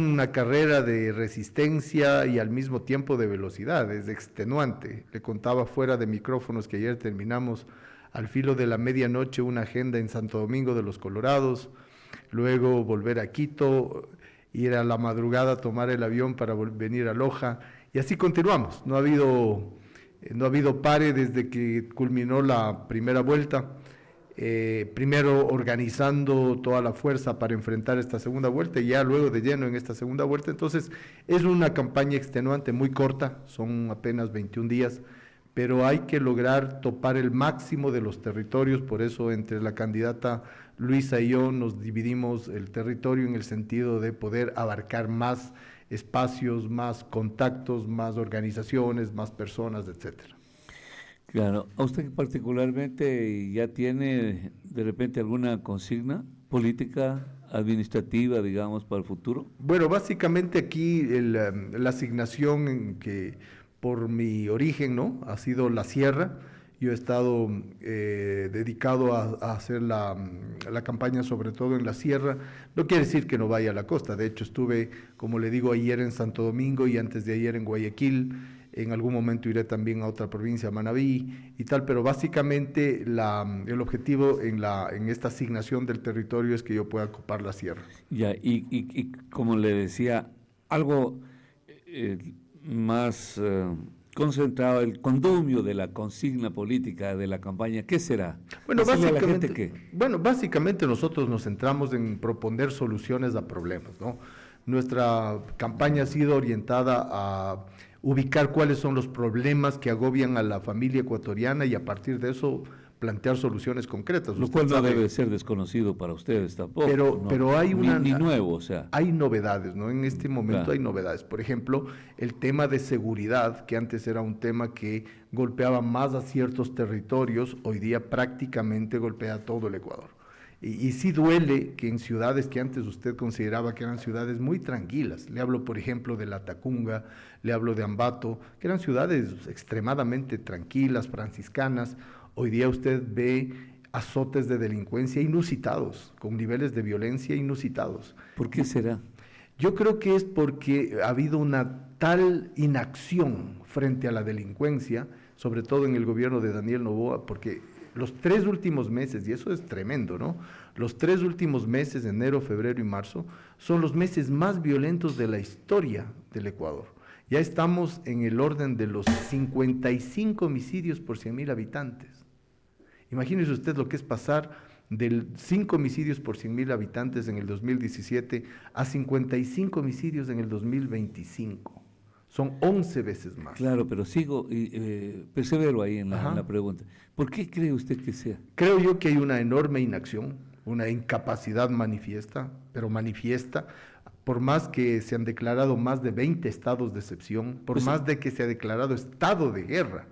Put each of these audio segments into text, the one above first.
una carrera de resistencia y al mismo tiempo de velocidad, es extenuante. Le contaba fuera de micrófonos que ayer terminamos al filo de la medianoche una agenda en Santo Domingo de los Colorados, luego volver a Quito, ir a la madrugada a tomar el avión para venir a Loja, y así continuamos. No ha habido pare desde que culminó la primera vuelta. Primero organizando toda la fuerza para enfrentar esta segunda vuelta y ya luego de lleno en esta segunda vuelta. Entonces es una campaña extenuante, muy corta, son apenas 21 días, pero hay que lograr topar el máximo de los territorios. Por eso entre la candidata Luisa y yo nos dividimos el territorio en el sentido de poder abarcar más espacios, más contactos, más organizaciones, más personas, etcétera. Claro, ¿a usted particularmente ya tiene de repente alguna consigna política, administrativa, digamos, para el futuro? Bueno, básicamente aquí la asignación que por mi origen, ¿no? Ha sido la sierra. Yo he estado dedicado a hacer la campaña sobre todo en la sierra. No quiere decir que no vaya a la costa. De hecho, estuve, como le digo, ayer en Santo Domingo y antes de ayer en Guayaquil. En algún momento iré también a otra provincia, Manabí y tal, pero básicamente el objetivo en esta asignación del territorio es que yo pueda ocupar la sierra. Ya, y como le decía, algo eh, más concentrado, el condumio de la consigna política de la campaña, ¿qué será? Bueno, ¿Decirle a la gente qué? básicamente nosotros nos centramos en proponer soluciones a problemas, ¿no? Nuestra campaña ha sido orientada a ubicar cuáles son los problemas que agobian a la familia ecuatoriana y a partir de eso plantear soluciones concretas. Lo Usted cual no sabe, debe ser desconocido para ustedes tampoco, pero, ¿no? pero hay Ni nuevo, o sea, hay novedades, ¿no? En este momento claro. hay novedades. Por ejemplo, el tema de seguridad, que antes era un tema que golpeaba más a ciertos territorios, hoy día prácticamente golpea a todo el Ecuador. Y sí duele que en ciudades que antes usted consideraba que eran ciudades muy tranquilas, le hablo por ejemplo de La Tacunga, le hablo de Ambato, que eran ciudades extremadamente tranquilas, franciscanas, hoy día usted ve azotes de delincuencia inusitados, con niveles de violencia inusitados. ¿Por qué será? Yo creo que es porque ha habido una tal inacción frente a la delincuencia, sobre todo en el gobierno de Daniel Noboa, porque los 3 últimos meses, y eso es tremendo, ¿no? Los 3 últimos meses, enero, febrero y marzo, son los meses más violentos de la historia del Ecuador. Ya estamos en el orden de los 55 homicidios por 100.000 habitantes. Imagínese usted lo que es pasar de 5 homicidios por 100.000 habitantes en el 2017 a 55 homicidios en el 2025. Son 11 veces más. Claro, pero sigo y persevero ahí en la Ajá. pregunta. ¿Por qué cree usted que sea? Creo yo que hay una enorme inacción, una incapacidad manifiesta, pero manifiesta, por más que se han declarado más de 20 estados de excepción, por Pues, más de que se ha declarado estado de guerra,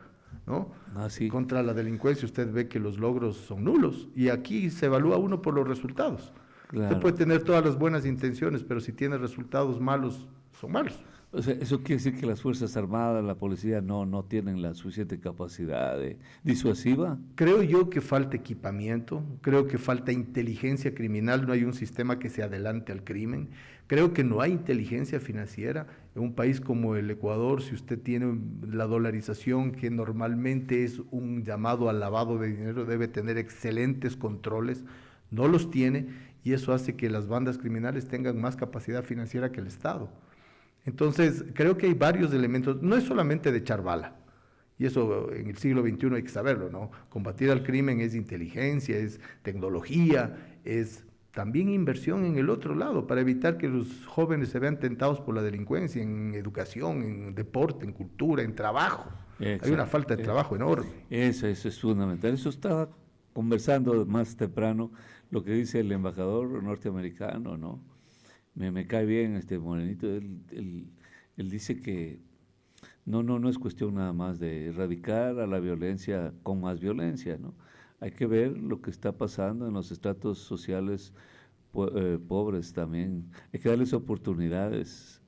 ¿no? sí, Contra la delincuencia, usted ve que los logros son nulos y aquí se evalúa uno por los resultados. Usted puede claro. tener todas las buenas intenciones, pero si tiene resultados malos, son malos. O sea, eso quiere decir que las Fuerzas Armadas, la policía no tienen la suficiente capacidad disuasiva. Creo yo que falta equipamiento, creo que falta inteligencia criminal, no hay un sistema que se adelante al crimen, creo que no hay inteligencia financiera. En un país como el Ecuador, si usted tiene la dolarización, que normalmente es un llamado al lavado de dinero, debe tener excelentes controles, no los tiene y eso hace que las bandas criminales tengan más capacidad financiera que el Estado. Entonces, creo que hay varios elementos, no es solamente de echar bala, y eso en el siglo XXI hay que saberlo, ¿no? Combatir al crimen es inteligencia, es tecnología, es también inversión en el otro lado, para evitar que los jóvenes se vean tentados por la delincuencia, en educación, en deporte, en cultura, en trabajo. Hay una Exacto. falta de trabajo enorme. Eso es fundamental. Eso estaba conversando más temprano, lo que dice el embajador norteamericano, ¿no? Me cae bien este morenito. Él dice que no es cuestión nada más de erradicar a la violencia con más violencia, ¿no? Hay que ver lo que está pasando en los estratos sociales pobres también. Hay que darles oportunidades,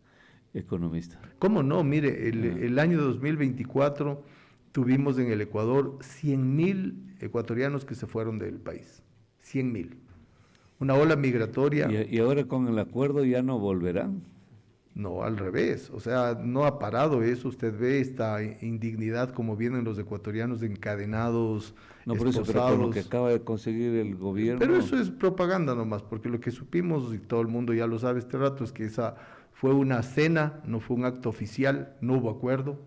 economista. ¿Cómo no? Mire, el año 2024 tuvimos en el Ecuador 100.000 ecuatorianos que se fueron del país. 100.000. Una ola migratoria. Y ahora con el acuerdo ya no volverán. No, al revés, o sea, no ha parado eso. Usted ve esta indignidad como vienen los ecuatorianos encadenados, No por eso, pero con lo que esposados. acaba de conseguir el Pero gobierno, eso es propaganda nomás, porque lo que supimos, y todo el mundo ya lo sabe este rato, es que esa fue una cena, no fue un acto oficial, no hubo acuerdo,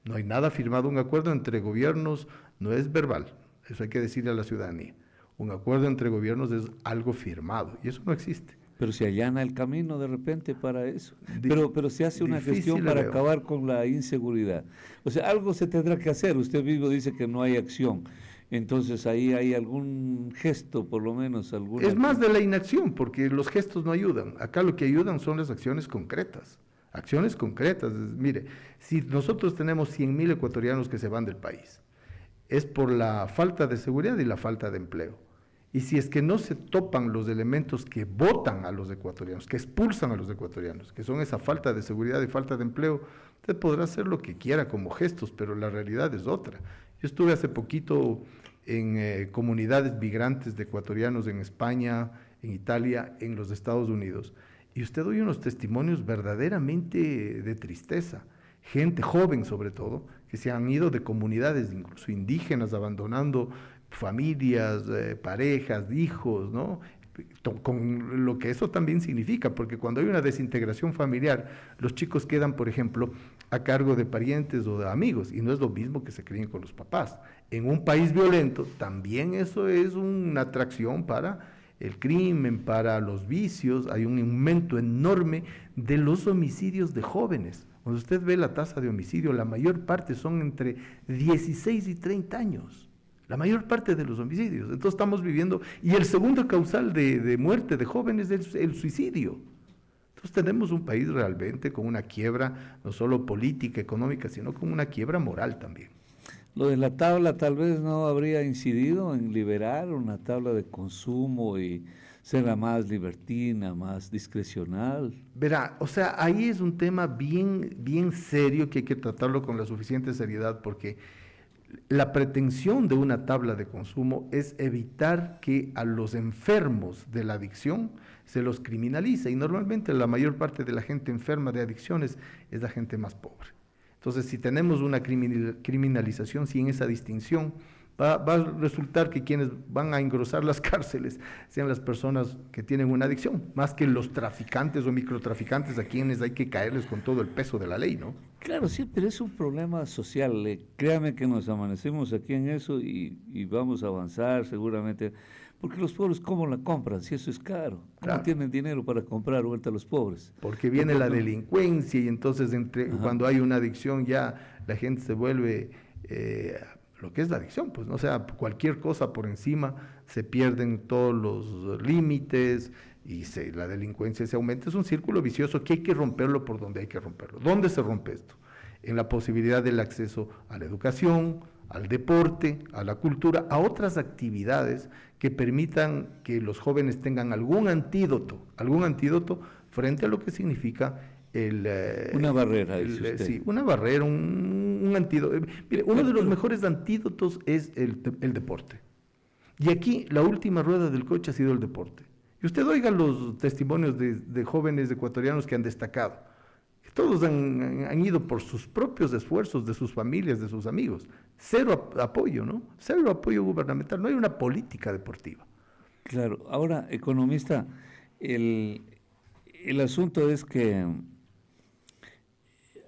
no hay nada firmado, un acuerdo entre gobiernos no es verbal, eso hay que decirle a la ciudadanía. Un acuerdo entre gobiernos es algo firmado, y eso no existe. pero se allana el camino de repente para eso. Di- Pero se hace una gestión Difícil le para veo. acabar con la inseguridad. O sea, algo se tendrá que hacer. Usted mismo dice que no hay acción. Entonces ahí hay algún gesto, por lo menos, alguna... Es más de la inacción, porque los gestos no ayudan. Acá lo que ayudan son las acciones concretas. Acciones concretas. Mire, si nosotros tenemos 100.000 ecuatorianos que se van del país, es por la falta de seguridad y la falta de empleo. Y si es que no se topan los elementos que votan a los ecuatorianos, que expulsan a los ecuatorianos, que son esa falta de seguridad y falta de empleo, usted podrá hacer lo que quiera como gestos, pero la realidad es otra. Yo estuve hace poquito en comunidades migrantes de ecuatorianos en España, en Italia, en los Estados Unidos, y usted oye unos testimonios verdaderamente de tristeza. Gente joven sobre todo, que se han ido de comunidades incluso indígenas, abandonando familias, parejas, hijos, ¿no? Con lo que eso también significa, porque cuando hay una desintegración familiar, los chicos quedan, por ejemplo, a cargo de parientes o de amigos, y no es lo mismo que se críen con los papás. En un país violento, también eso es una atracción para el crimen, para los vicios. Hay un aumento enorme de los homicidios de jóvenes. Cuando usted ve la tasa de homicidio, la mayor parte son entre 16 y 30 años. La mayor parte de los homicidios. Entonces estamos viviendo, y el segundo causal de muerte de jóvenes es el suicidio. Entonces tenemos un país realmente con una quiebra, no solo política, económica, sino con una quiebra moral también. Lo de la tabla tal vez no habría incidido en liberar una tabla de consumo y serla más libertina, más discrecional. Verá, o sea, ahí es un tema bien, bien serio que hay que tratarlo con la suficiente seriedad, porque la pretensión de una tabla de consumo es evitar que a los enfermos de la adicción se los criminalice, y normalmente la mayor parte de la gente enferma de adicciones es la gente más pobre. Entonces, si tenemos una criminalización sin esa distinción, va a resultar que quienes van a engrosar las cárceles sean las personas que tienen una adicción, más que los traficantes o microtraficantes a quienes hay que caerles con todo el peso de la ley, ¿no? Claro, sí, pero es un problema social. Créame que nos amanecemos aquí en eso y vamos a avanzar seguramente. Porque los pobres, ¿cómo la compran? Si eso es caro. ¿Cómo Claro. tienen dinero para comprar vuelta a los pobres? Porque No, viene la delincuencia, y entonces Ajá. cuando hay una adicción ya la gente se vuelve lo que es la adicción, pues, ¿no? O sea, cualquier cosa por encima, se pierden todos los límites y la delincuencia se aumenta. Es un círculo vicioso que hay que romperlo por donde hay que romperlo. ¿Dónde se rompe esto? En la posibilidad del acceso a la educación, al deporte, a la cultura, a otras actividades que permitan que los jóvenes tengan algún antídoto frente a lo que significa Una barrera, dice usted. sí, una barrera, un antídoto. Mire, uno de los mejores antídotos es el deporte. Y aquí la última rueda del coche ha sido el deporte. Y usted oiga los testimonios de jóvenes ecuatorianos que han destacado. Todos han ido por sus propios esfuerzos, de sus familias, de sus amigos. Cero apoyo, ¿no? Cero apoyo gubernamental. No hay una política deportiva. Claro, ahora, economista, el, el asunto es que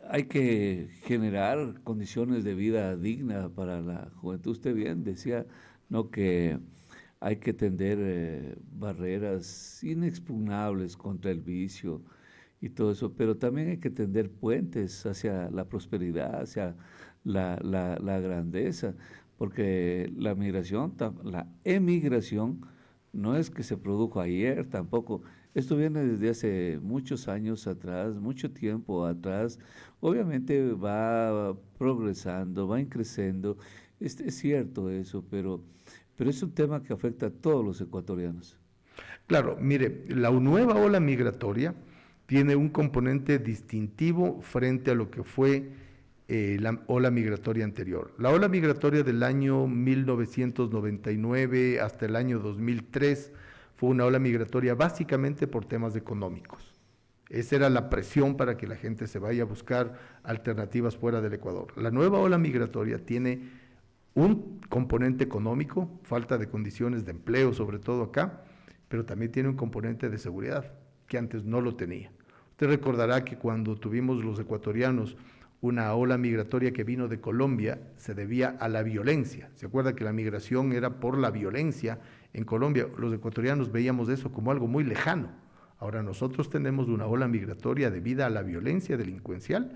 hay que generar condiciones de vida digna para la juventud. Usted bien decía, ¿no?, que hay que tender barreras inexpugnables contra el vicio y todo eso, pero también hay que tender puentes hacia la prosperidad, hacia la grandeza, porque la migración, la emigración, no es que se produjo ayer tampoco. Esto viene desde hace muchos años atrás, mucho tiempo atrás. Obviamente va progresando, va creciendo. Es cierto eso, pero es un tema que afecta a todos los ecuatorianos. Claro, mire, la nueva ola migratoria tiene un componente distintivo frente a lo que fue la ola migratoria anterior. La ola migratoria del año 1999 hasta el año 2003 fue una ola migratoria básicamente por temas económicos. Esa era la presión para que la gente se vaya a buscar alternativas fuera del Ecuador. La nueva ola migratoria tiene un componente económico, falta de condiciones de empleo, sobre todo acá, pero también tiene un componente de seguridad, que antes no lo tenía. Usted recordará que cuando tuvimos los ecuatorianos una ola migratoria que vino de Colombia, se debía a la violencia. ¿Se acuerda que la migración era por la violencia en Colombia? Los ecuatorianos veíamos eso como algo muy lejano. Ahora nosotros tenemos una ola migratoria debida a la violencia delincuencial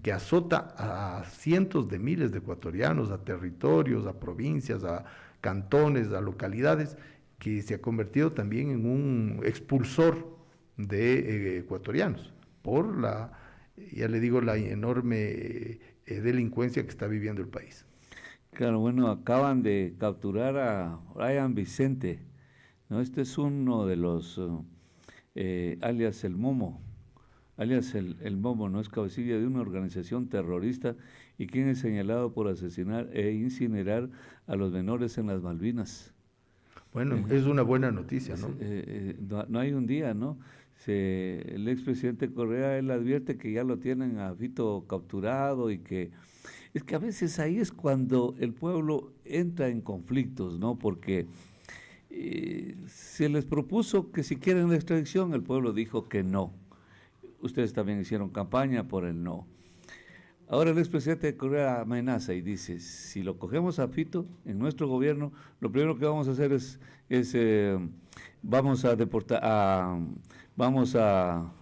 que azota a cientos de miles de ecuatorianos, a territorios, a provincias, a cantones, a localidades, que se ha convertido también en un expulsor de ecuatorianos por la, ya le digo, la enorme delincuencia que está viviendo el país. Claro, bueno, acaban de capturar a Ryan Vicente, ¿no? Este es uno de los alias el Momo, alias el Momo, ¿no? Es cabecilla de una organización terrorista y quien es señalado por asesinar e incinerar a los menores en las Malvinas. Bueno, es una buena noticia, ¿no? No hay un día, ¿no? El expresidente Correa, él advierte que ya lo tienen a Fito capturado y que... Es que a veces ahí es cuando el pueblo entra en conflictos, ¿no? Porque se les propuso que si quieren la extradición, el pueblo dijo que no. Ustedes también hicieron campaña por el no. Ahora el expresidente de Correa amenaza y dice, si lo cogemos a Fito en nuestro gobierno, lo primero que vamos a hacer es vamos a deportar, vamos a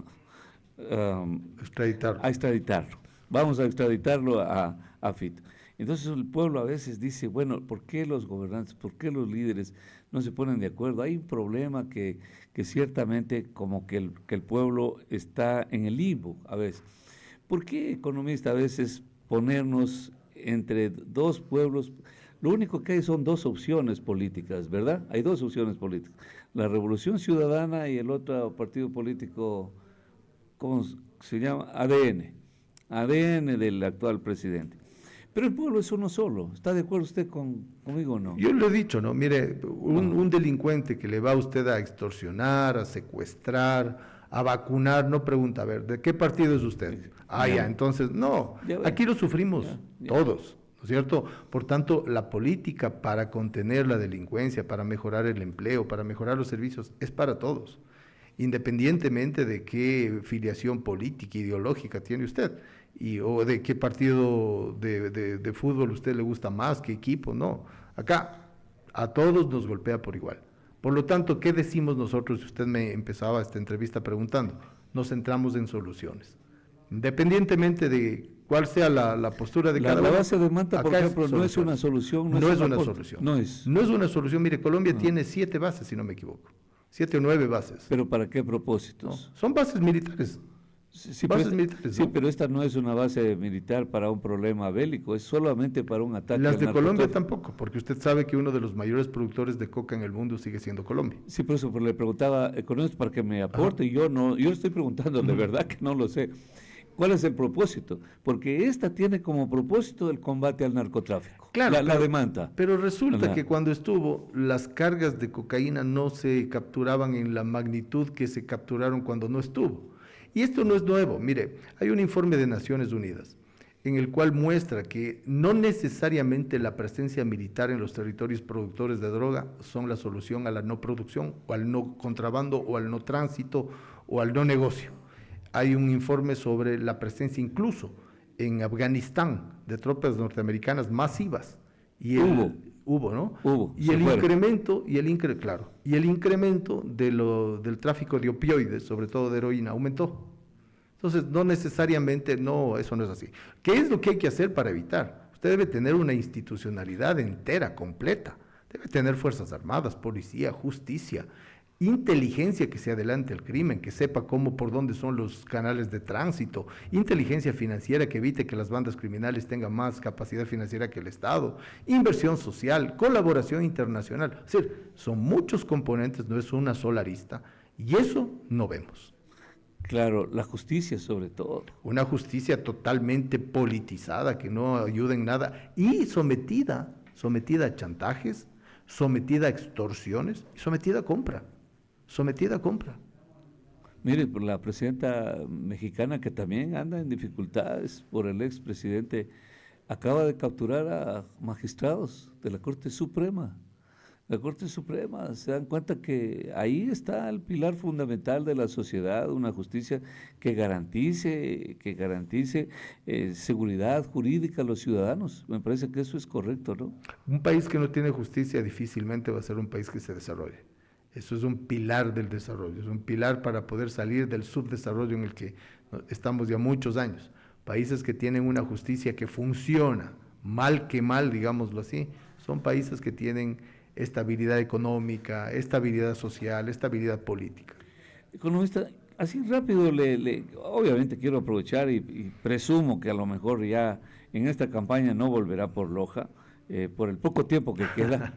extraditarlo. Vamos a extraditarlo a Fito. Entonces el pueblo a veces dice, bueno, ¿por qué los gobernantes, por qué los líderes no se ponen de acuerdo? Hay un problema que ciertamente como que el pueblo está en el limbo a veces. ¿Por qué, economista, a veces ponernos entre dos pueblos? Lo único que hay son dos opciones políticas, ¿verdad? Hay dos opciones políticas. La Revolución Ciudadana y el otro partido político, ¿cómo se llama? ADN del actual presidente. Pero el pueblo es uno solo. ¿Está de acuerdo usted conmigo o no? Yo le he dicho, ¿no? Mire, un delincuente que le va a usted a extorsionar, a secuestrar, a vacunar, no pregunta, a ver, ¿de qué partido es usted? Ya, entonces, no, aquí lo sufrimos todos, ¿no es cierto? Por tanto, la política para contener la delincuencia, para mejorar el empleo, para mejorar los servicios, es para todos, independientemente de qué filiación política, ideológica tiene usted, o de qué partido de fútbol usted le gusta más, qué equipo, no. Acá, a todos nos golpea por igual. Por lo tanto, ¿qué decimos nosotros? Usted me empezaba esta entrevista preguntando. Nos centramos en soluciones. Independientemente de cuál sea la postura de cada uno. La base de Manta, por ejemplo, no es una solución. No es una solución. No es una solución. Mire, Colombia tiene 7 bases, si no me equivoco. 7 o 9 bases. ¿Pero para qué propósitos? No, son bases militares. Bases militares, sí, pero esta no es una base militar para un problema bélico, es solamente para un ataque. Las de Colombia tampoco, porque usted sabe que uno de los mayores productores de coca en el mundo sigue siendo Colombia. Sí, por eso le preguntaba, economista, para que me aporte, y yo estoy preguntando, de verdad que no lo sé. ¿Cuál es el propósito? Porque esta tiene como propósito el combate al narcotráfico, claro, la de Manta. Pero resulta que cuando estuvo, las cargas de cocaína no se capturaban en la magnitud que se capturaron cuando no estuvo. Y esto no es nuevo. Mire, hay un informe de Naciones Unidas en el cual muestra que no necesariamente la presencia militar en los territorios productores de droga son la solución a la no producción, o al no contrabando, o al no tránsito, o al no negocio. Hay un informe sobre la presencia incluso en Afganistán de tropas norteamericanas masivas. Y hubo, ¿no? Hubo. Y el incremento, claro, y el incremento del tráfico de opioides, sobre todo de heroína, aumentó. Entonces, no necesariamente, no, eso no es así. ¿Qué es lo que hay que hacer para evitar? Usted debe tener una institucionalidad entera, completa. Debe tener fuerzas armadas, policía, justicia, inteligencia que se adelante el crimen, que sepa por dónde son los canales de tránsito, inteligencia financiera que evite que las bandas criminales tengan más capacidad financiera que el Estado, inversión social, colaboración internacional. Es decir, son muchos componentes, no es una sola arista, y eso no vemos. Claro, la justicia sobre todo. Una justicia totalmente politizada, que no ayuda en nada, y sometida a chantajes, sometida a extorsiones, y sometida a compra. Mire, por la presidenta mexicana que también anda en dificultades por el expresidente, acaba de capturar a magistrados de la Corte Suprema. La Corte Suprema, se dan cuenta que ahí está el pilar fundamental de la sociedad, una justicia que garantice seguridad jurídica a los ciudadanos. Me parece que eso es correcto, ¿no? Un país que no tiene justicia difícilmente va a ser un país que se desarrolle. Eso es un pilar del desarrollo, es un pilar para poder salir del subdesarrollo en el que estamos ya muchos años. Países que tienen una justicia que funciona, mal que mal, digámoslo así, son países que tienen estabilidad económica, estabilidad social, estabilidad política. Economista, así rápido, obviamente quiero aprovechar y presumo que a lo mejor ya en esta campaña no volverá por Loja, por el poco tiempo que queda,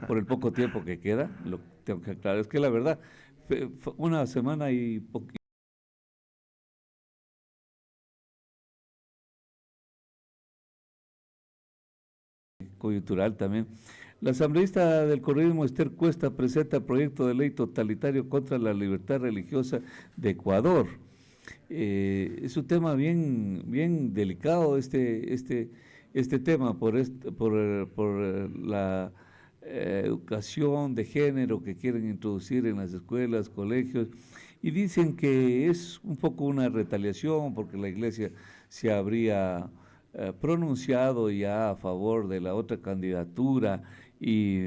lo tengo que aclarar, es que la verdad, una semana y coyuntural también. La asambleísta del correísmo Esther Cuesta presenta proyecto de ley totalitario contra la libertad religiosa de Ecuador. Es un tema bien delicado este tema por la educación de género que quieren introducir en las escuelas, colegios, y dicen que es un poco una retaliación porque la iglesia se habría pronunciado ya a favor de la otra candidatura y,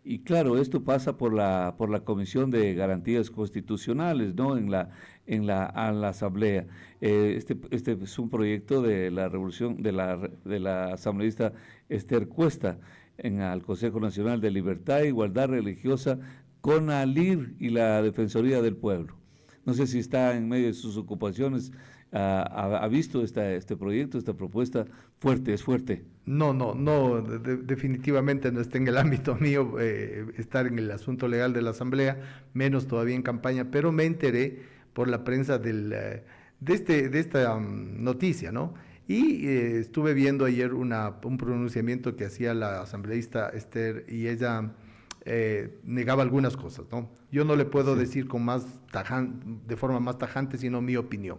y claro, esto pasa por la Comisión de Garantías Constitucionales, ¿no? A la Asamblea. Este es un proyecto de la revolución de la asambleísta Esther Cuesta al Consejo Nacional de Libertad e Igualdad Religiosa, CONALIR y la Defensoría del Pueblo. No sé si está en medio de sus ocupaciones, ha visto este proyecto, esta propuesta fuerte, es fuerte. No, definitivamente no está en el ámbito mío estar en el asunto legal de la Asamblea, menos todavía en campaña, pero me enteré por la prensa de esta noticia, ¿no? Y estuve viendo ayer un pronunciamiento que hacía la asambleísta Esther y ella negaba algunas cosas, ¿no? Yo no le puedo decir de forma más tajante, sino mi opinión.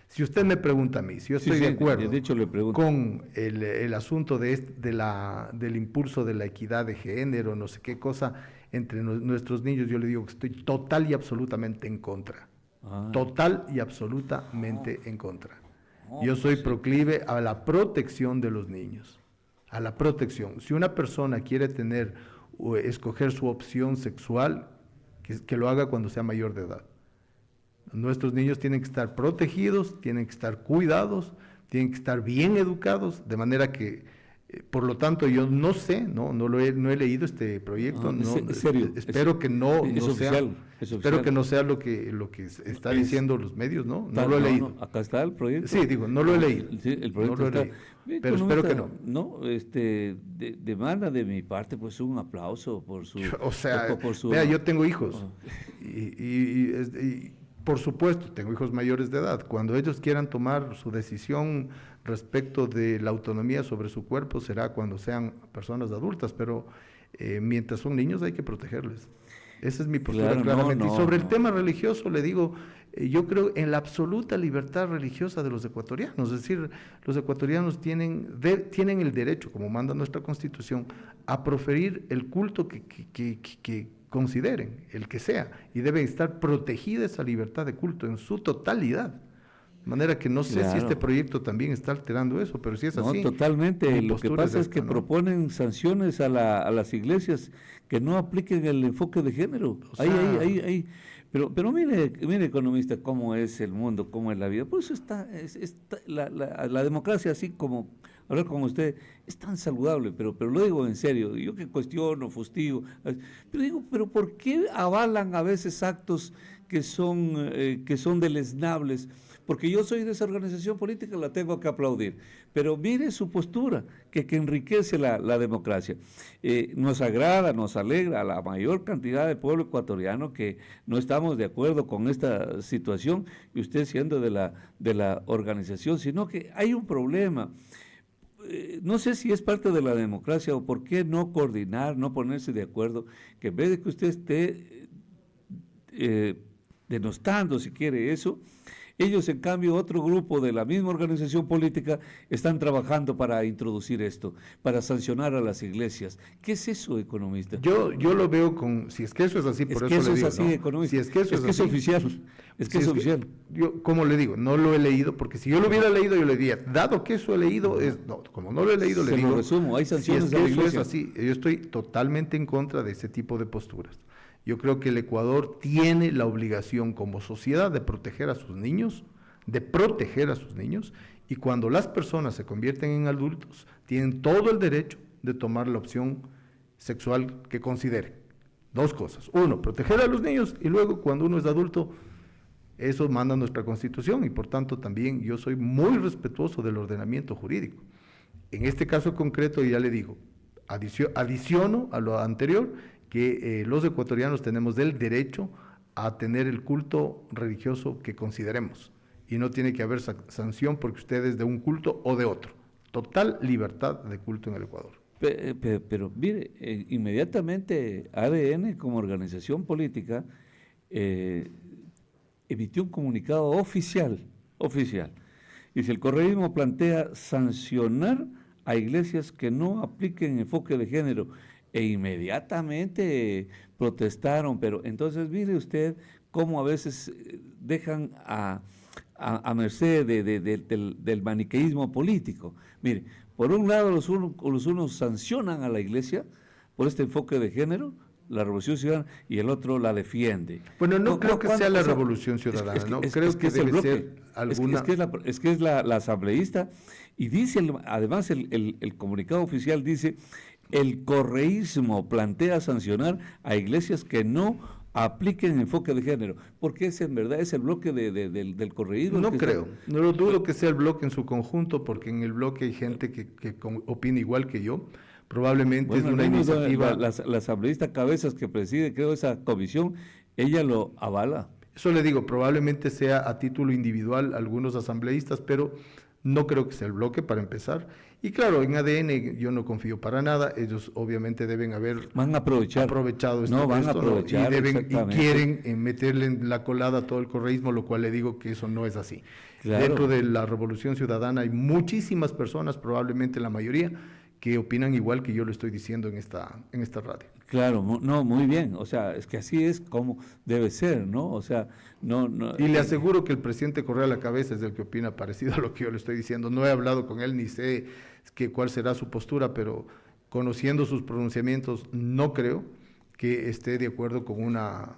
Si usted me pregunta a mí, si yo estoy de acuerdo de hecho, le pregunto con el asunto del impulso de la equidad de género, no sé qué cosa, entre nuestros niños, yo le digo que estoy total y absolutamente en contra. Total y absolutamente en contra. Yo soy proclive a la protección de los niños, a la protección. Si una persona quiere tener o escoger su opción sexual, que lo haga cuando sea mayor de edad. Nuestros niños tienen que estar protegidos, tienen que estar cuidados, tienen que estar bien educados, de manera que, por lo tanto, yo no sé, no he leído este proyecto, ¿Es serio? Espero que no sea, espero que no sea lo que está diciendo los medios, ¿no? No lo he leído. Acá está el proyecto. Sí, digo, no lo he leído. Sí, el proyecto está. Pero espero que no. No, demanda de mi parte, pues un aplauso por su. O sea, vea, yo tengo hijos y por supuesto, tengo hijos mayores de edad. Cuando ellos quieran tomar su decisión respecto de la autonomía sobre su cuerpo, será cuando sean personas adultas, pero mientras son niños hay que protegerles. Esa es mi postura, claro, claramente. Y sobre el tema religioso, le digo, yo creo en la absoluta libertad religiosa de los ecuatorianos. Es decir, los ecuatorianos tienen el derecho, como manda nuestra Constitución, a proferir el culto que consideren, el que sea, y debe estar protegida esa libertad de culto en su totalidad. De manera que no sé si este proyecto también está alterando eso, pero si es así. No, totalmente. Lo que pasa es que proponen sanciones a las iglesias que no apliquen el enfoque de género. Pero mire, economista, cómo es el mundo, cómo es la vida. Por eso la democracia, así como hablar con usted, es tan saludable, pero lo digo en serio. Yo que cuestiono, fustigo, pero digo, ¿pero por qué avalan a veces actos que son deleznables? Porque yo soy de esa organización política, la tengo que aplaudir. Pero mire su postura, que enriquece la democracia. Nos agrada, nos alegra a la mayor cantidad de pueblo ecuatoriano que no estamos de acuerdo con esta situación, y usted siendo de la organización, sino que hay un problema. No sé si es parte de la democracia o por qué no coordinar, no ponerse de acuerdo, que en vez de que usted esté denostando, si quiere eso. Ellos, en cambio, otro grupo de la misma organización política, están trabajando para introducir esto, para sancionar a las iglesias. ¿Qué es eso, economista? Yo lo veo si es que eso es así, por eso le digo, así, ¿no? economista. Si es que eso es es que así. es oficial. Es que es oficial. Yo, como le digo, no lo he leído, porque si yo lo hubiera leído, yo le diría, dado que eso he leído, como no lo he leído, le digo. Lo resumo, hay sanciones si es a que la eso iglesia. es así, yo estoy totalmente en contra de ese tipo de posturas. Yo creo que el Ecuador tiene la obligación como sociedad de proteger a sus niños, y cuando las personas se convierten en adultos, tienen todo el derecho de tomar la opción sexual que consideren. Dos cosas. Uno, proteger a los niños, y luego, cuando uno es adulto, eso manda nuestra Constitución, y por tanto también yo soy muy respetuoso del ordenamiento jurídico. En este caso concreto, ya le digo, adiciono a lo anterior, que los ecuatorianos tenemos el derecho a tener el culto religioso que consideremos, y no tiene que haber sanción porque usted es de un culto o de otro. Total libertad de culto en el Ecuador. Pero mire, inmediatamente ADN como organización política emitió un comunicado oficial. Dice, el correísmo plantea sancionar a iglesias que no apliquen enfoque de género, e inmediatamente protestaron. Pero entonces mire usted cómo a veces dejan a merced del maniqueísmo político. Mire, por un lado los unos sancionan a la iglesia por este enfoque de género, la Revolución Ciudadana, y el otro la defiende. Bueno, no creo que sea la Revolución Ciudadana, ¿no? Creo que debe ser alguna... Es que es la asambleísta, y dice, además el comunicado oficial dice, el correísmo plantea sancionar a iglesias que no apliquen enfoque de género, porque en verdad es el bloque del correísmo. No creo, no lo dudo que sea el bloque en su conjunto, porque en el bloque hay gente que opina igual que yo. Probablemente es una iniciativa... La asambleísta Cabezas, que preside, creo, esa comisión, ella lo avala. Eso le digo, probablemente sea a título individual algunos asambleístas, pero no creo que sea el bloque, para empezar. Y claro, en ADN yo no confío para nada. Ellos obviamente deben haber aprovechado esto. No, van a aprovechar, y quieren meterle en la colada todo el correísmo, lo cual le digo que eso no es así. Claro. Dentro de la Revolución Ciudadana hay muchísimas personas, probablemente la mayoría, que opinan igual que yo lo estoy diciendo en esta radio. Claro, no, muy bien. O sea, es que así es como debe ser, ¿no? O sea, no. Y le aseguro que el presidente Correa La Cabeza es el que opina parecido a lo que yo le estoy diciendo. No he hablado con él ni sé cuál será su postura, pero conociendo sus pronunciamientos, no creo que esté de acuerdo con una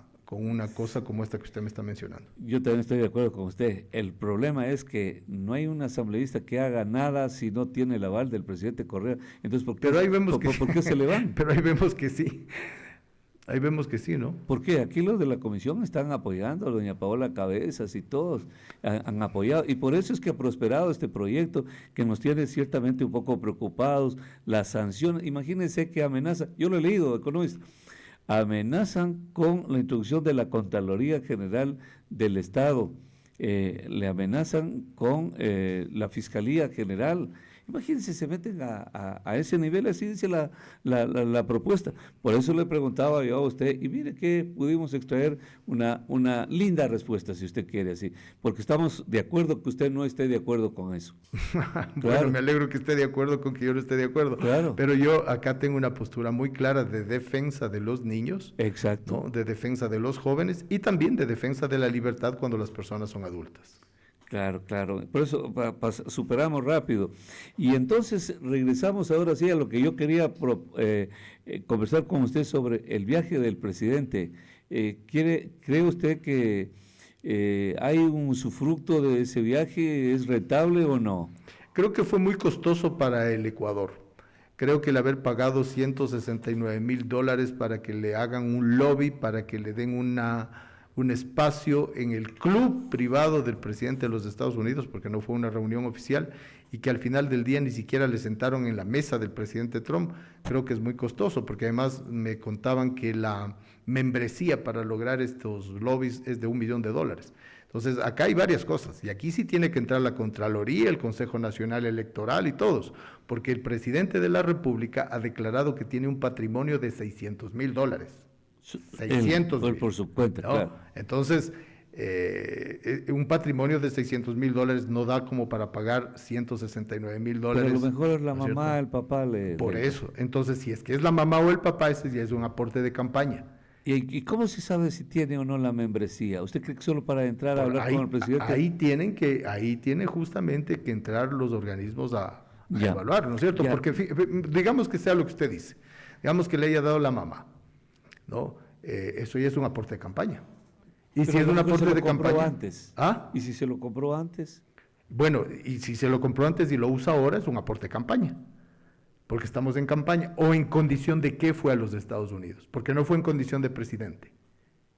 cosa como esta que usted me está mencionando. Yo también estoy de acuerdo con usted. El problema es que no hay un asambleísta que haga nada si no tiene el aval del presidente Correa. Entonces, ¿por qué se le van? Pero ahí vemos que sí. Ahí vemos que sí, ¿no? Porque aquí los de la comisión están apoyando a doña Paola Cabezas, y todos han apoyado, y por eso es que ha prosperado este proyecto, que nos tiene ciertamente un poco preocupados. Las sanciones, imagínense que amenaza, yo lo he leído, economista, amenazan con la introducción de la Contraloría General del Estado, le amenazan con la Fiscalía General. Imagínense, se meten a ese nivel, así dice la propuesta. Por eso le preguntaba yo a usted, y mire que pudimos extraer una linda respuesta, si usted quiere, así, porque estamos de acuerdo que usted no esté de acuerdo con eso. Bueno, claro. Me alegro que esté de acuerdo con que yo no esté de acuerdo. Claro. Pero yo acá tengo una postura muy clara de defensa de los niños. Exacto. ¿no? De defensa de los jóvenes, y también de defensa de la libertad cuando las personas son adultas. Claro. Por eso superamos rápido. Y entonces regresamos ahora sí a lo que yo quería conversar con usted sobre el viaje del presidente. ¿Cree usted que hay un usufructo de ese viaje? ¿Es rentable o no? Creo que fue muy costoso para el Ecuador. Creo que el haber pagado $169,000 para que le hagan un lobby, para que le den un espacio en el club privado del presidente de los Estados Unidos, porque no fue una reunión oficial, y que al final del día ni siquiera le sentaron en la mesa del presidente Trump, creo que es muy costoso, porque además me contaban que la membresía para lograr estos lobbies es de $1 millón. Entonces, acá hay varias cosas, y aquí sí tiene que entrar la Contraloría, el Consejo Nacional Electoral y todos, porque el presidente de la República ha declarado que tiene un patrimonio de $600,000. 600,000. Por su cuenta, ¿no? claro. Entonces, un patrimonio de $600,000 no da como para pagar $169,000. Pero a lo mejor es la ¿no es mamá, cierto? el papá Por eso, entonces si es que es la mamá o el papá, ese ya es un aporte de campaña. ¿Y cómo se sabe si tiene o no la membresía? ¿Usted cree que solo para entrar a Por hablar con el presidente? Ahí tienen justamente que entrar los organismos a Ya, evaluar, ¿no es cierto? ya. Porque digamos que sea lo que usted dice, digamos que le haya dado la mamá, ¿no? Eso ya es un aporte de campaña. Y Pero si a es lo un mejor se aporte lo de compró campaña. antes. ¿Ah? ¿Y si se lo compró antes? Bueno, y si se lo compró antes y lo usa ahora, es un aporte de campaña. Porque estamos en campaña. ¿O en condición de qué fue a los Estados Unidos? Porque no fue en condición de presidente.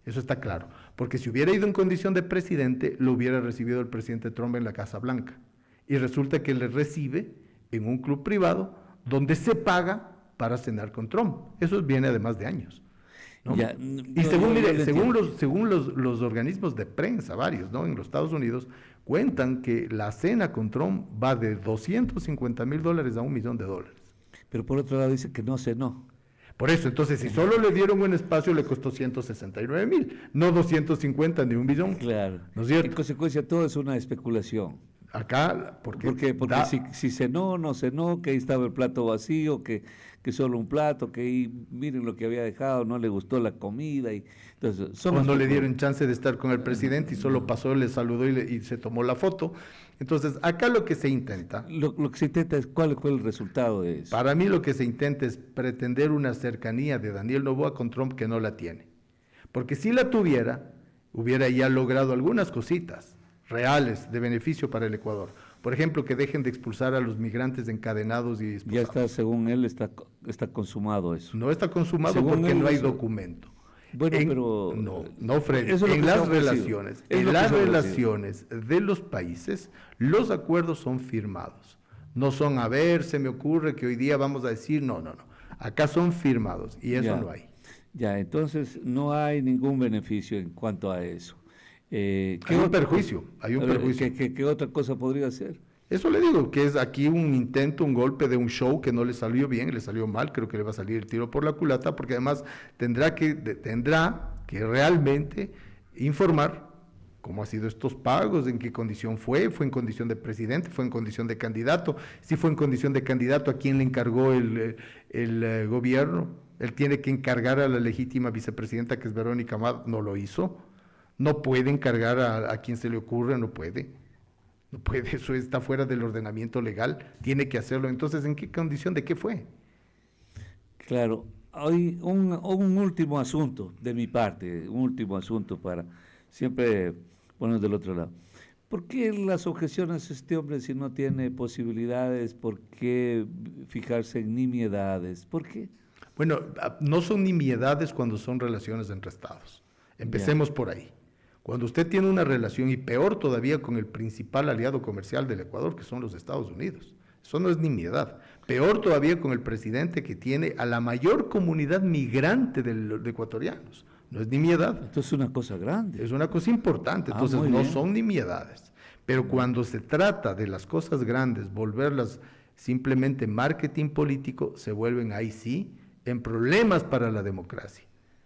Eso está claro. Porque si hubiera ido en condición de presidente, lo hubiera recibido el presidente Trump en la Casa Blanca. Y resulta que le recibe en un club privado donde se paga para cenar con Trump. Eso viene además de años, ¿no? Ya, Y según, yo mire, lo según, entiendo. los organismos de prensa, varios, ¿no? En los Estados Unidos, cuentan que la cena con Trump va de $250,000 a $1,000,000. Pero por otro lado dice que no cenó. Por eso, entonces, si solo le dieron un espacio, le costó 169,000, no 250 ni 1,000,000. Claro. ¿No es En cierto? consecuencia, todo es una especulación. Acá, Porque si cenó, no cenó, que ahí estaba el plato vacío, que solo un plato, que ahí miren lo que había dejado, no le gustó la comida. Entonces, o no le dieron chance de estar con el presidente y solo pasó, le saludó y se tomó la foto. Entonces, acá lo que se intenta, Lo que se intenta es cuál fue el resultado de eso. para mí lo que se intenta es pretender una cercanía de Daniel Noboa con Trump que no la tiene. Porque si la tuviera, hubiera ya logrado algunas cositas reales de beneficio para el Ecuador. Por ejemplo, que dejen de expulsar a los migrantes encadenados y Ya esposados. está, según él, está consumado eso. No está consumado Según porque él, no hay eso- documento. Bueno, pero... No, Freddy. eso es lo En que se ha las ofrecido. relaciones, Es en lo que las se ha ofrecido. relaciones de los países, los acuerdos son firmados. No son, a ver, se me ocurre que hoy día vamos a decir, no. Acá son firmados y eso Ya. no hay. Ya, entonces no hay ningún beneficio en cuanto a eso. ¿Qué Hay un otra perjuicio, cosa- hay un a ver, perjuicio. ¿qué otra cosa podría ser? Eso le digo, que es aquí un intento, un golpe de un show que no le salió bien, le salió mal, creo que le va a salir el tiro por la culata, porque además tendrá que realmente informar cómo han sido estos pagos, en qué condición fue en condición de presidente, fue en condición de candidato, si fue en condición de candidato, a quién le encargó el gobierno, él tiene que encargar a la legítima vicepresidenta que es Verónica Amado, no lo hizo, no puede encargar a quien se le ocurre, no puede. No puede, eso está fuera del ordenamiento legal, tiene que hacerlo. Entonces, ¿en qué condición de qué fue? Claro, hay un último asunto de mi parte, un último asunto para siempre ponernos del otro lado. ¿Por qué las objeciones a este hombre si no tiene posibilidades? ¿Por qué fijarse en nimiedades? ¿Por qué? Bueno, no son nimiedades cuando son relaciones entre estados. Empecemos por ahí. Cuando usted tiene una relación, y peor todavía con el principal aliado comercial del Ecuador, que son los Estados Unidos, eso no es nimiedad. Peor todavía con el presidente que tiene a la mayor comunidad migrante de ecuatorianos. No es nimiedad. Esto es una cosa grande. Es una cosa importante, entonces muy no bien. son nimiedades. Pero cuando se trata de las cosas grandes, volverlas simplemente marketing político, se vuelven ahí sí en problemas para la democracia.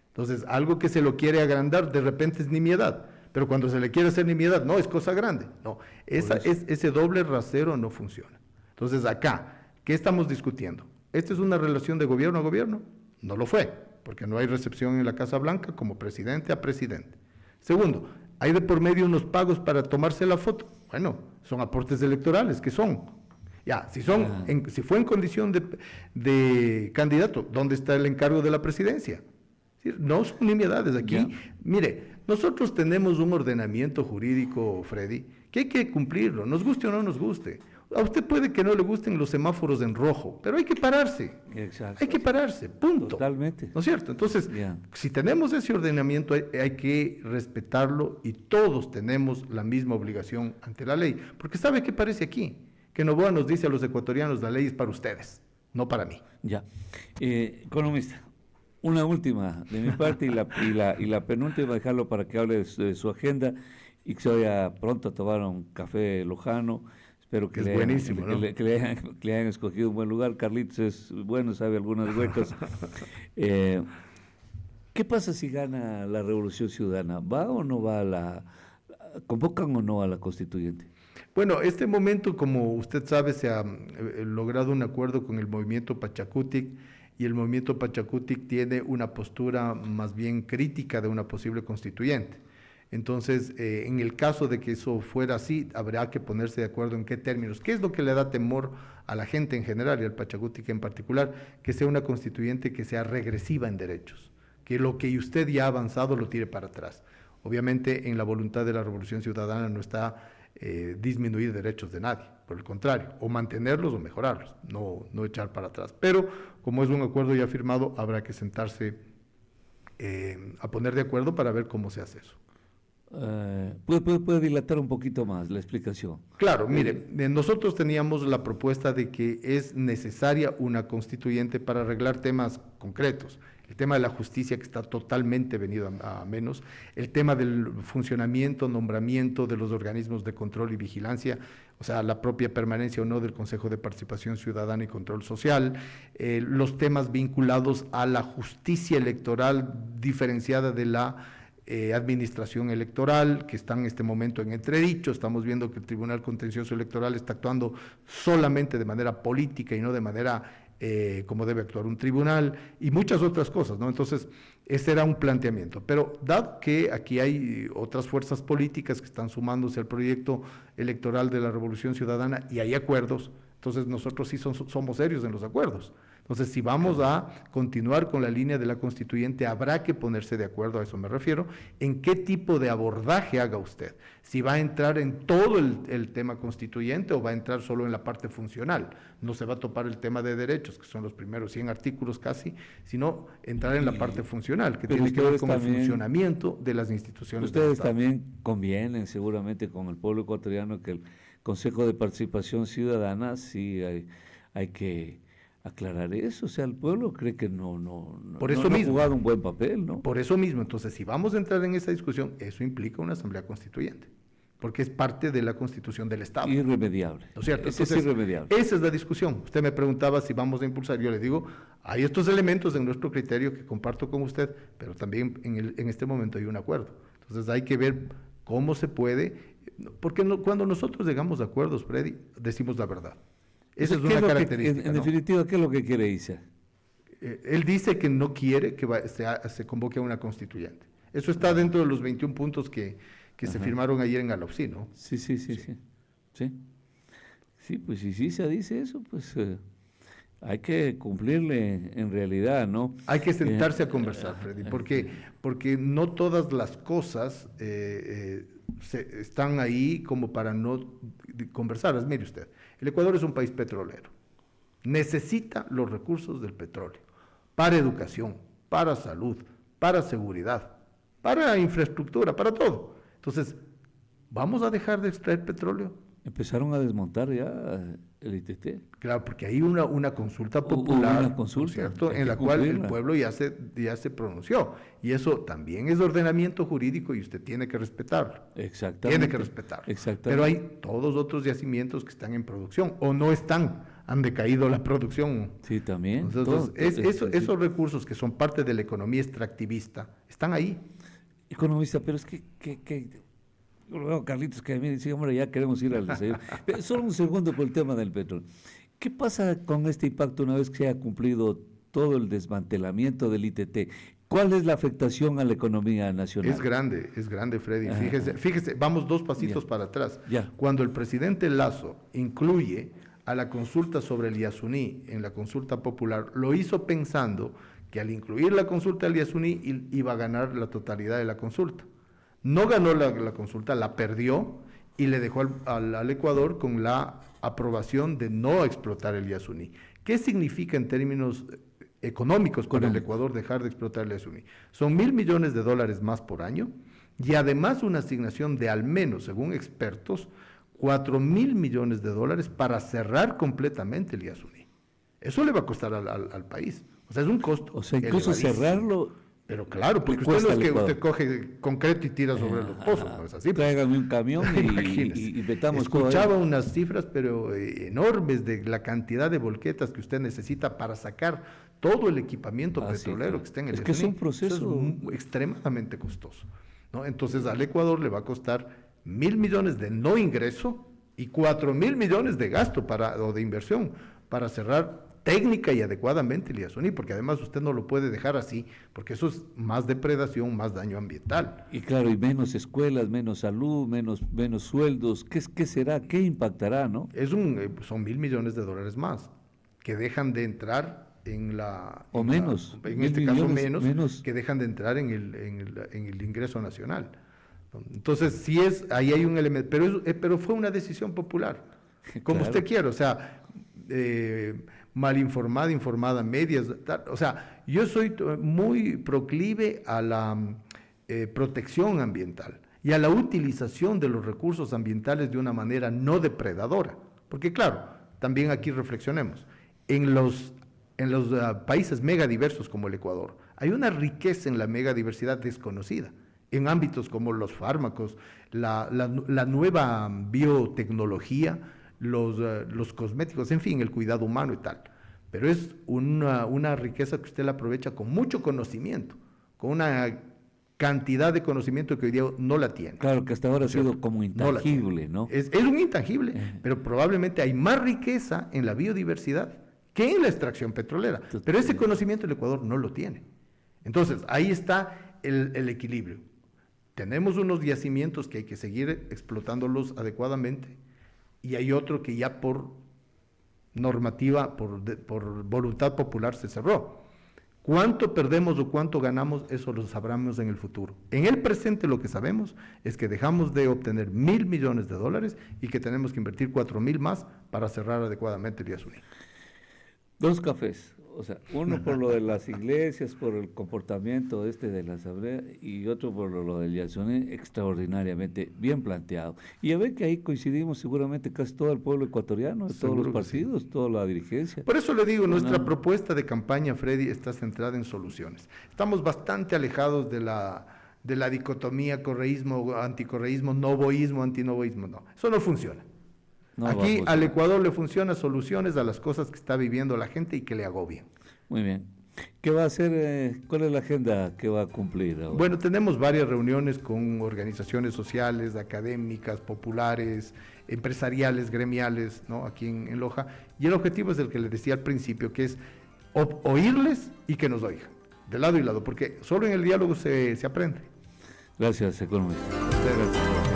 Entonces, algo que se lo quiere agrandar, de repente es nimiedad, pero cuando se le quiere hacer nimiedad, no, es cosa grande. No, ese doble rasero no funciona. Entonces, acá, ¿qué estamos discutiendo? ¿Esta es una relación de gobierno a gobierno? No lo fue, porque no hay recepción en la Casa Blanca como presidente a presidente. Segundo, ¿hay de por medio unos pagos para tomarse la foto? Bueno, son aportes electorales, ¿qué son? Ya, si fue en condición de candidato, ¿dónde está el encargo de la presidencia? No son nimiedades aquí. Ya. Mire, nosotros tenemos un ordenamiento jurídico, Freddy, que hay que cumplirlo, nos guste o no nos guste. A usted puede que no le gusten los semáforos en rojo, pero hay que pararse. Exacto. Hay que pararse, punto. Totalmente. ¿No es cierto? Entonces, Ya. si tenemos ese ordenamiento, hay que respetarlo y todos tenemos la misma obligación ante la ley. Porque ¿sabe qué parece aquí? Que Noboa nos dice a los ecuatorianos, la ley es para ustedes, no para mí. Ya. Economista, una última de mi parte y la penúltima, dejarlo para que hable de su agenda y que se vaya pronto a tomar un café lojano. Espero que, Es buenísimo, ¿no? que le hayan escogido un buen lugar. Carlitos es bueno, sabe algunas huecas. ¿Qué pasa si gana la Revolución Ciudadana? ¿Va o no va convocan o no a la constituyente? Bueno, este momento, como usted sabe, se ha logrado un acuerdo con el movimiento Pachacutic y el movimiento Pachacutic tiene una postura más bien crítica de una posible constituyente. Entonces, en el caso de que eso fuera así, habrá que ponerse de acuerdo en qué términos. ¿Qué es lo que le da temor a la gente en general y al Pachacutic en particular? Que sea una constituyente que sea regresiva en derechos, que lo que usted ya ha avanzado lo tire para atrás. Obviamente, en la voluntad de la Revolución Ciudadana no está disminuir derechos de nadie, por el contrario, o mantenerlos o mejorarlos, no echar para atrás. Pero, como es un acuerdo ya firmado, habrá que sentarse a poner de acuerdo para ver cómo se hace eso. ¿Puede dilatar un poquito más la explicación? Claro, mire, nosotros teníamos la propuesta de que es necesaria una constituyente para arreglar temas concretos. El tema de la justicia, que está totalmente venido a menos, el tema del funcionamiento, nombramiento de los organismos de control y vigilancia, o sea, la propia permanencia o no del Consejo de Participación Ciudadana y Control Social, los temas vinculados a la justicia electoral diferenciada de la administración electoral, que está en este momento en entredicho. Estamos viendo que el Tribunal Contencioso Electoral está actuando solamente de manera política y no de manera como debe actuar un tribunal, y muchas otras cosas, ¿no? Entonces, ese era un planteamiento. Pero dado que aquí hay otras fuerzas políticas que están sumándose al proyecto electoral de la Revolución Ciudadana y hay acuerdos, entonces nosotros sí somos serios en los acuerdos. Entonces, si vamos a continuar con la línea de la constituyente, habrá que ponerse de acuerdo, a eso me refiero, en qué tipo de abordaje haga usted. Si va a entrar en todo el tema constituyente o va a entrar solo en la parte funcional. No se va a topar el tema de derechos, que son los primeros 100 artículos casi, sino entrar en la parte funcional, que tiene que ver con el funcionamiento de las instituciones. Ustedes también convienen seguramente con el pueblo ecuatoriano que el Consejo de Participación Ciudadana sí hay que aclarar eso. O sea, el pueblo cree que no ha jugado un buen papel, ¿no? Por eso mismo, entonces, si vamos a entrar en esa discusión, eso implica una asamblea constituyente, porque es parte de la constitución del Estado. Irremediable. ¿No es cierto? Entonces, es irremediable. Esa es la discusión. Usted me preguntaba si vamos a impulsar. Yo le digo, hay estos elementos en nuestro criterio que comparto con usted, pero también en este momento hay un acuerdo. Entonces hay que ver cómo se puede, porque cuando nosotros llegamos a acuerdos, Freddy, decimos la verdad. Esa es una característica. En definitiva, ¿qué es lo que quiere Isa? Él dice que no quiere que se convoque a una constituyente. Eso está dentro de los 21 puntos que se firmaron ayer en Alopsí, ¿no? Sí. Sí, pues si se dice eso, pues hay que cumplirle en realidad, ¿no? Hay que sentarse a conversar, Freddy, porque no todas las cosas están ahí como para no conversarlas. Mire usted, el Ecuador es un país petrolero, necesita los recursos del petróleo para educación, para salud, para seguridad, para infraestructura, para todo. Entonces, ¿vamos a dejar de extraer petróleo? Empezaron a desmontar ya el ITT. Claro, porque hay una consulta popular, una consulta, ¿cierto?, en la cual el pueblo ya se pronunció. Y eso también es ordenamiento jurídico y usted tiene que respetarlo. Exactamente. Tiene que respetarlo. Exactamente. Pero hay todos otros yacimientos que están en producción o no están, han decaído la producción. Sí, también. Entonces, esos recursos que son parte de la economía extractivista están ahí. Economista, pero es que yo lo veo a Carlitos que a mí dice, hombre, ya queremos ir al desayuno. Pero solo un segundo por el tema del petróleo. ¿Qué pasa con este impacto una vez que se ha cumplido todo el desmantelamiento del ITT? ¿Cuál es la afectación a la economía nacional? Es grande, Freddy. Fíjese, vamos 2 pasitos para atrás. Ya. Cuando el presidente Lasso incluye a la consulta sobre el Yasuní en la consulta popular, lo hizo pensando que al incluir la consulta del Yasuní iba a ganar la totalidad de la consulta. No ganó la consulta, la perdió y le dejó al Ecuador con la aprobación de no explotar el Yasuní. ¿Qué significa en términos económicos para el Ecuador dejar de explotar el Yasuní? Son $1.000 millones más por año y además una asignación de al menos, según expertos, $4.000 millones para cerrar completamente el Yasuní. Eso le va a costar al país. O sea, es un costo. O sea, incluso cerrarlo Pero claro, porque usted no es que usted coge concreto y tira sobre los pozos, no es así. Tráigame un camión y metamos. Escuchaba unas cifras, pero enormes, de la cantidad de volquetas que usted necesita para sacar todo el equipamiento petrolero que está en el Es que es un proceso extremadamente costoso, ¿no? Entonces al Ecuador le va a costar 1.000 millones de no ingreso y 4.000 millones de gasto o de inversión para cerrar técnica y adecuadamente el Yasuní, porque además usted no lo puede dejar así, porque eso es más depredación, más daño ambiental. Y claro, y menos escuelas, menos salud, menos sueldos. ¿Qué será? ¿Qué impactará, no? Son 1.000 millones de dólares más que dejan de entrar en la... O menos. En este caso menos, que dejan de entrar en el ingreso nacional. Entonces, sí ahí hay un elemento, pero fue una decisión popular, como claro. Usted quiere, o sea... mal informada, informada, medias, o sea, yo soy muy proclive a la protección ambiental y a la utilización de los recursos ambientales de una manera no depredadora, porque claro, también aquí reflexionemos, en los países megadiversos como el Ecuador, hay una riqueza en la megadiversidad desconocida, en ámbitos como los fármacos, la nueva biotecnología, los cosméticos, en fin, el cuidado humano y tal. Pero es una riqueza que usted la aprovecha con mucho conocimiento, con una cantidad de conocimiento que hoy día no la tiene. Claro, que hasta ahora ha sido como intangible, ¿no? Es un intangible, pero probablemente hay más riqueza en la biodiversidad que en la extracción petrolera. Pero ese conocimiento el Ecuador no lo tiene. Entonces, ahí está el equilibrio. Tenemos unos yacimientos que hay que seguir explotándolos adecuadamente, y hay otro que ya por normativa, por voluntad popular se cerró. ¿Cuánto perdemos o cuánto ganamos? Eso lo sabremos en el futuro. En el presente lo que sabemos es que dejamos de obtener 1.000 millones de dólares y que tenemos que invertir 4.000 más para cerrar adecuadamente el Yasuní. 2 cafés. O sea, uno por lo de las iglesias, por el comportamiento de la asamblea, y otro por lo del Yasuní, extraordinariamente bien planteado. Y a ver que ahí coincidimos seguramente casi todo el pueblo ecuatoriano, todos los partidos, sí. Toda la dirigencia. Por eso le digo, nuestra propuesta de campaña, Freddy, está centrada en soluciones. Estamos bastante alejados de la dicotomía correísmo, anticorreísmo, novoísmo, antinovoísmo. No, eso no funciona. No, aquí al Ecuador le funcionan soluciones a las cosas que está viviendo la gente y que le agobian. Muy bien. ¿Qué va a hacer? ¿Cuál es la agenda que va a cumplir ahora? Bueno, tenemos varias reuniones con organizaciones sociales, académicas, populares, empresariales, gremiales, ¿no? Aquí en Loja. Y el objetivo es el que les decía al principio, que es oírles y que nos oigan, de lado y lado, porque solo en el diálogo se aprende. Gracias, economista. Muchas gracias.